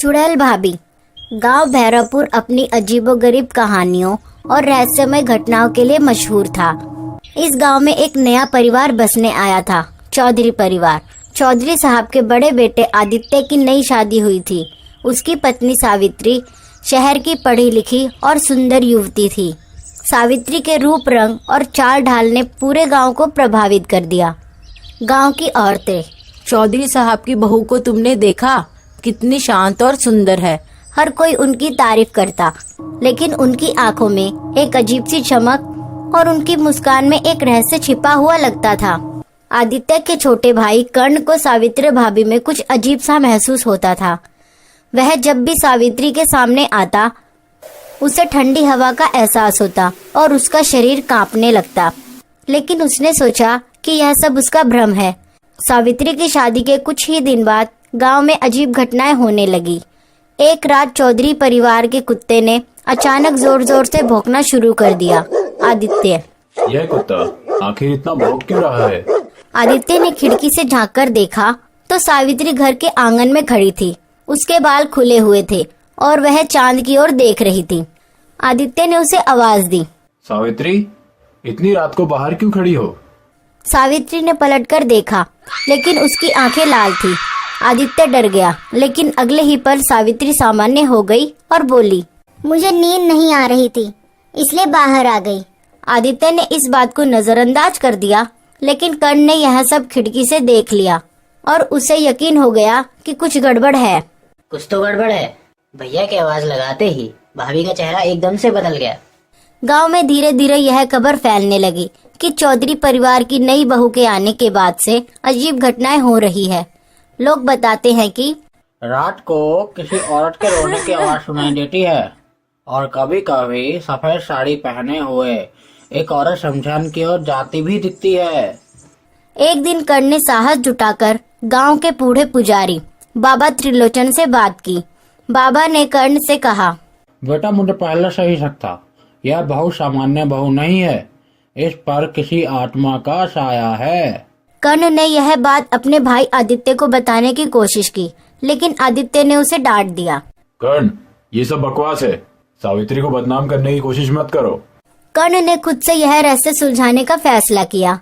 चुड़ैल भाभी। गांव भैरवपुर अपनी अजीबोगरीब कहानियों और रहस्यमय घटनाओं के लिए मशहूर था। इस गांव में एक नया परिवार बसने आया था, चौधरी परिवार। चौधरी साहब के बड़े बेटे आदित्य की नई शादी हुई थी। उसकी पत्नी सावित्री शहर की पढ़ी लिखी और सुंदर युवती थी। सावित्री के रूप, रंग और चाल ढाल ने पूरे गांव को प्रभावित कर दिया। गांव की औरतें, चौधरी साहब की बहू को तुमने देखा? कितनी शांत और सुंदर है। हर कोई उनकी तारीफ करता, लेकिन उनकी आंखों में एक अजीब सी चमक और उनकी मुस्कान में एक रहस्य छिपा हुआ लगता था। आदित्य के छोटे भाई कर्ण को सावित्री भाभी में कुछ अजीब सा महसूस होता था। वह जब भी सावित्री के सामने आता, उसे ठंडी हवा का एहसास होता और उसका शरीर कांपने लगता। लेकिन उसने सोचा कि यह सब उसका भ्रम है। सावित्री की शादी के कुछ ही दिन बाद गांव में अजीब घटनाएं होने लगी। एक रात चौधरी परिवार के कुत्ते ने अचानक जोर जोर से भौंकना शुरू कर दिया। आदित्य, यह कुत्ता आखिर इतना भौंक क्यों रहा है? आदित्य ने खिड़की से झांककर देखा तो सावित्री घर के आंगन में खड़ी थी। उसके बाल खुले हुए थे और वह चांद की ओर देख रही थी। आदित्य ने उसे आवाज दी, सावित्री, इतनी रात को बाहर क्यों खड़ी हो? सावित्री ने पलटकर देखा, लेकिन उसकी आंखें लाल थी। आदित्य डर गया, लेकिन अगले ही पल सावित्री सामान्य हो गई और बोली, मुझे नींद नहीं आ रही थी, इसलिए बाहर आ गई। आदित्य ने इस बात को नजरअंदाज कर दिया, लेकिन कर्ण ने यह सब खिड़की से देख लिया और उसे यकीन हो गया कि कुछ गड़बड़ है। कुछ तो गड़बड़ है। भैया की आवाज लगाते ही भाभी का चेहरा एकदम से बदल गया। गांव में धीरे धीरे यह खबर फैलने लगी कि चौधरी परिवार की नई बहू के आने के बाद से अजीब घटनाएं हो रही है। लोग बताते हैं कि रात को किसी औरत के रोने की आवाज सुनाई देती है और कभी कभी सफेद साड़ी पहने हुए एक औरत शमशान की ओर जाती भी दिखती है। एक दिन कर्ण ने साहस जुटाकर गांव के बूढ़े पुजारी बाबा त्रिलोचन से बात की। बाबा ने कर्ण से कहा, बेटा, मुझे पहले से ही शक था, यह बहू सामान्य बहू नहीं है, इस पर किसी आत्मा का साया है। कर्ण ने यह बात अपने भाई आदित्य को बताने की कोशिश की, लेकिन आदित्य ने उसे डांट दिया। कर्ण, ये सब बकवास है। सावित्री को बदनाम करने की कोशिश मत करो। कर्ण ने खुद से यह रहस्य सुलझाने का फैसला किया।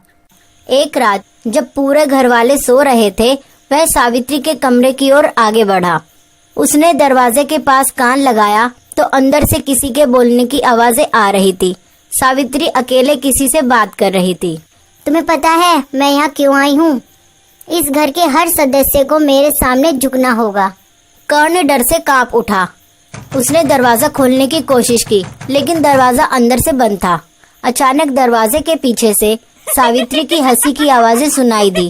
एक रात जब पूरे घर वाले सो रहे थे, वह सावित्री के कमरे की ओर आगे बढ़ा। उसने दरवाजे के पास कान लगाया तो अंदर से किसी के बोलने की आवाजें आ रही थी। सावित्री अकेले किसी से बात कर रही थी। तुम्हें पता है मैं यहाँ क्यों आई हूँ? इस घर के हर सदस्य को मेरे सामने झुकना होगा। कर्ण डर से कांप उठा। उसने दरवाजा खोलने की कोशिश की, लेकिन दरवाजा अंदर से बंद था। अचानक दरवाजे के पीछे से सावित्री की हंसी की आवाजें सुनाई दी,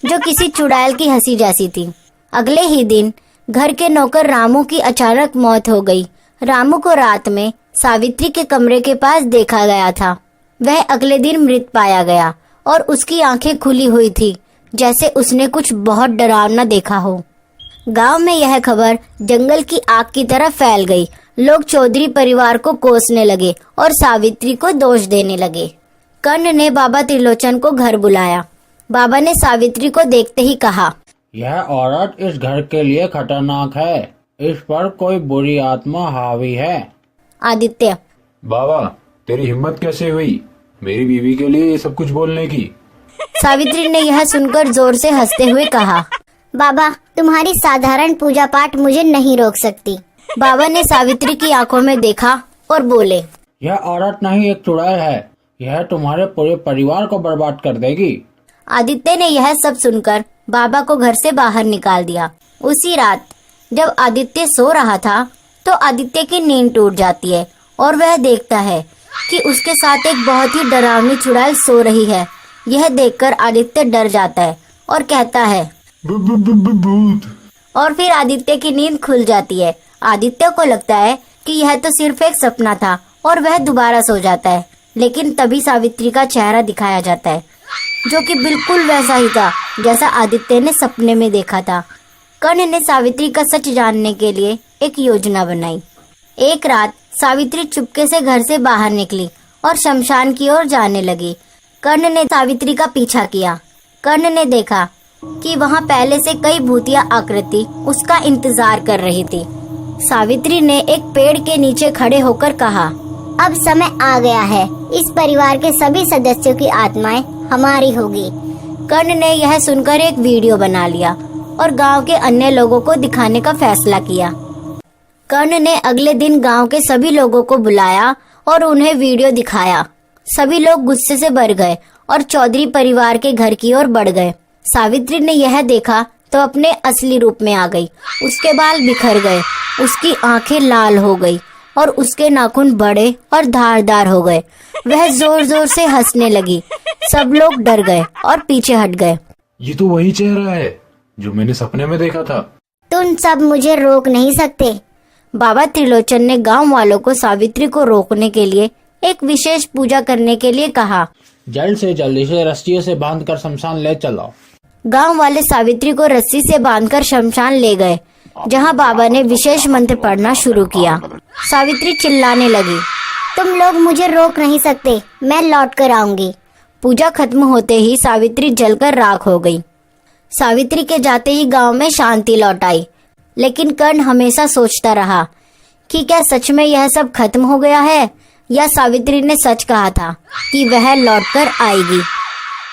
जो किसी चुड़ैल की हंसी जैसी थी। अगले ही दिन घर के नौकर रामू की अचानक मौत हो गई। रामू को रात में सावित्री के कमरे के पास देखा गया था। वह अगले दिन मृत पाया गया और उसकी आंखें खुली हुई थी, जैसे उसने कुछ बहुत डरावना देखा हो। गांव में यह खबर जंगल की आग की तरह फैल गई। लोग चौधरी परिवार को कोसने लगे और सावित्री को दोष देने लगे। कर्ण ने बाबा त्रिलोचन को घर बुलाया। बाबा ने सावित्री को देखते ही कहा, यह औरत इस घर के लिए खतरनाक है, इस पर कोई बुरी आत्मा हावी है। आदित्य, बाबा, तेरी हिम्मत कैसे हुई मेरी बीवी के लिए ये सब कुछ बोलने की? सावित्री ने यह सुनकर जोर से हंसते हुए कहा, बाबा, तुम्हारी साधारण पूजा पाठ मुझे नहीं रोक सकती। बाबा ने सावित्री की आंखों में देखा और बोले, यह औरत नहीं, एक चुड़ैल है, यह तुम्हारे पूरे परिवार को बर्बाद कर देगी। आदित्य ने यह सब सुनकर बाबा को घर से बाहर निकाल दिया। उसी रात जब आदित्य सो रहा था तो आदित्य की नींद टूट जाती है और वह देखता है कि उसके साथ एक बहुत ही डरावनी चुड़ैल सो रही है। यह देखकर आदित्य डर जाता है और कहता है, भूत। और फिर आदित्य की नींद खुल जाती है। आदित्य को लगता है कि यह तो सिर्फ एक सपना था और वह दोबारा सो जाता है। लेकिन तभी सावित्री का चेहरा दिखाया जाता है, जो कि बिल्कुल वैसा ही था जैसा आदित्य ने सपने में देखा था। कर्ण ने सावित्री का सच जानने के लिए एक योजना बनाई। एक रात सावित्री चुपके से घर से बाहर निकली और शमशान की ओर जाने लगी। कर्ण ने सावित्री का पीछा किया। कर्ण ने देखा कि वहाँ पहले से कई भूतिया आकृति उसका इंतजार कर रही थी। सावित्री ने एक पेड़ के नीचे खड़े होकर कहा, अब समय आ गया है, इस परिवार के सभी सदस्यों की आत्माएं हमारी होगी। कर्ण ने यह सुनकर एक वीडियो बना लिया और गांव के अन्य लोगों को दिखाने का फैसला किया। कर्ण ने अगले दिन गांव के सभी लोगों को बुलाया और उन्हें वीडियो दिखाया। सभी लोग गुस्से से भर गए और चौधरी परिवार के घर की ओर बढ़ गए। सावित्री ने यह देखा तो अपने असली रूप में आ गई। उसके बाल बिखर गए, उसकी आंखें लाल हो गई और उसके नाखून बड़े और धारदार हो गए। वह जोर जोर से हंसने लगी। सब लोग डर गए और पीछे हट गए। ये तो वही चेहरा है जो मैंने सपने में देखा था। तुम सब मुझे रोक नहीं सकते। बाबा त्रिलोचन ने गांव वालों को सावित्री को रोकने के लिए एक विशेष पूजा करने के लिए कहा। जल्द से जल्द इसे रस्सियों से बांधकर शमशान ले चलो। गांव वाले सावित्री को रस्सी से बांधकर शमशान ले गए, जहां बाबा ने विशेष मंत्र पढ़ना शुरू किया। सावित्री चिल्लाने लगी, तुम लोग मुझे रोक नहीं सकते, मैं लौट कर आऊंगी। पूजा खत्म होते ही सावित्री जलकर राख हो गई। सावित्री के जाते ही गांव में शांति लौट आई। लेकिन कर्ण हमेशा सोचता रहा कि क्या सच में यह सब खत्म हो गया है या सावित्री ने सच कहा था कि वह लौटकर आएगी।